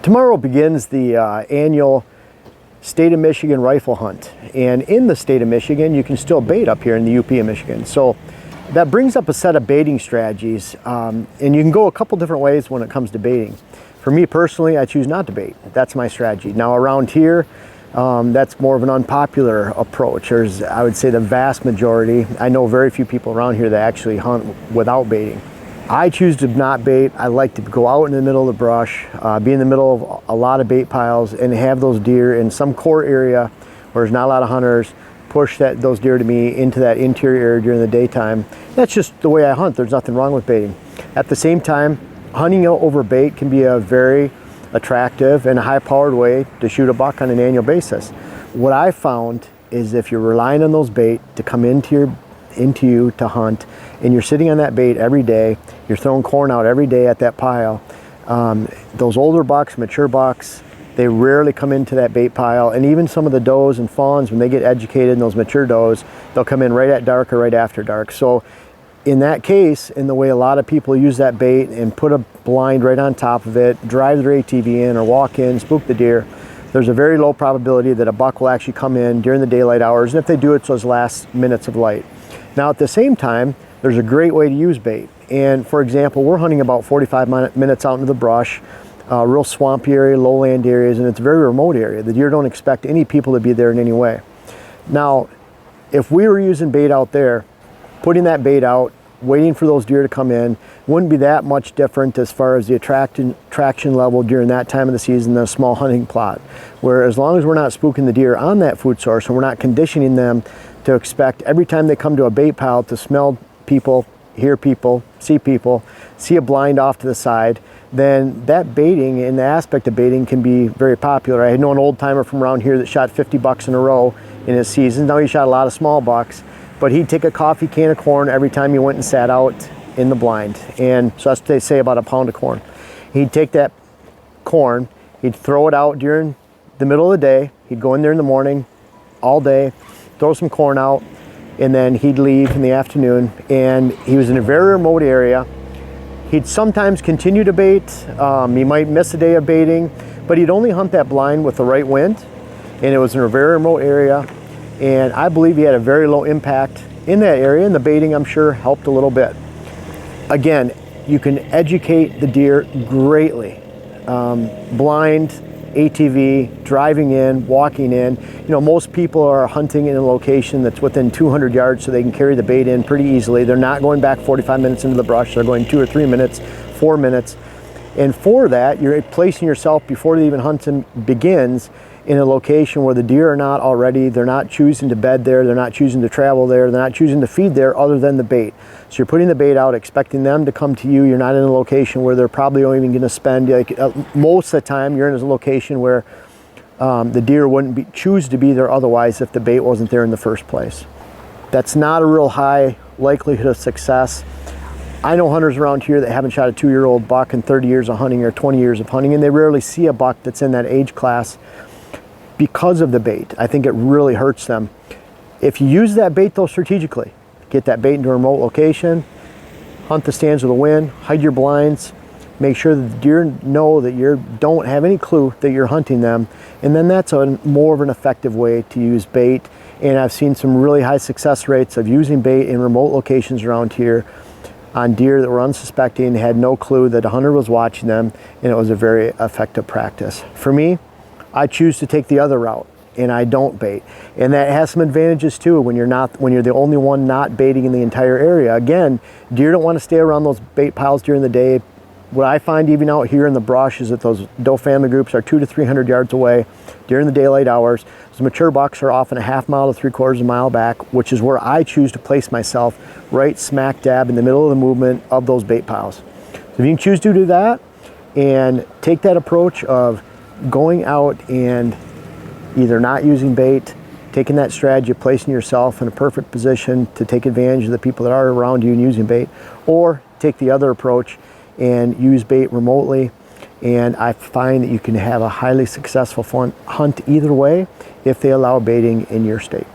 Tomorrow begins the annual State of Michigan rifle hunt, and in the state of Michigan you can still bait up here in the UP of Michigan. So that brings up a set of baiting strategies, and you can go a couple different ways when it comes to baiting. For me personally, I choose not to bait. That's my strategy. Now around here, that's more of an unpopular approach. There's, I would say, the vast majority. I know very few people around here that actually hunt without baiting. I choose to not bait. I like to go out in the middle of the brush, be in the middle of a lot of bait piles, and have those deer in some core area where there's not a lot of hunters, push those deer to me into that interior area during the daytime. That's just the way I hunt. There's nothing wrong with baiting. At the same time, hunting over bait can be a very attractive and a high-powered way to shoot a buck on an annual basis. What I found is if you're relying on those bait to come into you to hunt, and you're sitting on that bait every day, you're throwing corn out every day at that pile, those older bucks, mature bucks, they rarely come into that bait pile. And even some of the does and fawns, when they get educated, and those mature does, they'll come in right at dark or right after dark. So in that case, in the way a lot of people use that bait and put a blind right on top of it, drive their ATV in or walk in, spook the deer, there's a very low probability that a buck will actually come in during the daylight hours, and if they do, it's those last minutes of light. Now at the same time, there's a great way to use bait. And for example, we're hunting about 45 minutes out into the brush, real swampy area, lowland areas, and it's a very remote area. The deer don't expect any people to be there in any way. Now, if we were using bait out there, putting that bait out, waiting for those deer to come in, wouldn't be that much different as far as the attraction level during that time of the season than a small hunting plot. Where as long as we're not spooking the deer on that food source and we're not conditioning them to expect every time they come to a bait pile to smell people, hear people, see a blind off to the side, then that baiting and the aspect of baiting can be very popular. I know an old timer from around here that shot 50 bucks in a row in his season. Now he shot a lot of small bucks, but he'd take a coffee can of corn every time he went and sat out in the blind. And so that's what they say about a pound of corn. He'd take that corn, he'd throw it out during the middle of the day, he'd go in there in the morning, all day, throw some corn out, and then he'd leave in the afternoon. And he was in a very remote area. He'd sometimes continue to bait. He might miss a day of baiting, but he'd only hunt that blind with the right wind, and it was in a very remote area. And I believe he had a very low impact in that area, and the baiting, I'm sure, helped a little bit. Again, you can educate the deer greatly. Blind, ATV, driving in, walking in. You know, most people are hunting in a location that's within 200 yards so they can carry the bait in pretty easily. They're not going back 45 minutes into the brush. They're going 2 or 3 minutes, 4 minutes. And for that, you're placing yourself before the even hunting begins in a location where the deer are not already, they're not choosing to bed there, they're not choosing to travel there, they're not choosing to feed there other than the bait. So you're putting the bait out, expecting them to come to you. You're not in a location where they're probably only even going to spend, most of the time you're in a location where the deer wouldn't choose to be there otherwise if the bait wasn't there in the first place. That's not a real high likelihood of success. I know hunters around here that haven't shot a 2-year-old buck in 30 years of hunting or 20 years of hunting, and they rarely see a buck that's in that age class because of the bait. I think it really hurts them. If you use that bait though strategically, get that bait into a remote location, hunt the stands with a wind, hide your blinds, make sure that the deer know that you don't have any clue that you're hunting them, and then that's more of an effective way to use bait. And I've seen some really high success rates of using bait in remote locations around here on deer that were unsuspecting, had no clue that a hunter was watching them, and it was a very effective practice. For me, I choose to take the other route, and I don't bait. And that has some advantages too when you're the only one not baiting in the entire area. Again, deer don't want to stay around those bait piles during the day. What I find even out here in the brush is that those doe family groups are 200 to 300 yards away during the daylight hours. Those mature bucks are often a half mile to 3/4 mile back, which is where I choose to place myself, right smack dab in the middle of the movement of those bait piles. So if you can choose to do that and take that approach of going out and either not using bait, taking that strategy of placing yourself in a perfect position to take advantage of the people that are around you and using bait, or take the other approach and use bait remotely. And I find that you can have a highly successful hunt either way if they allow baiting in your state.